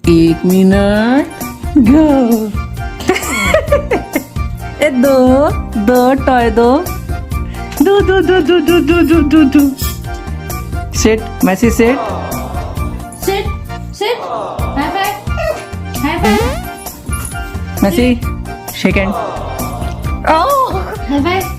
एक मिनट गो. ए दो टॉय दो. दो. Sit, Messi sit. Sit. High five. Messi, shake hand. Oh, High five.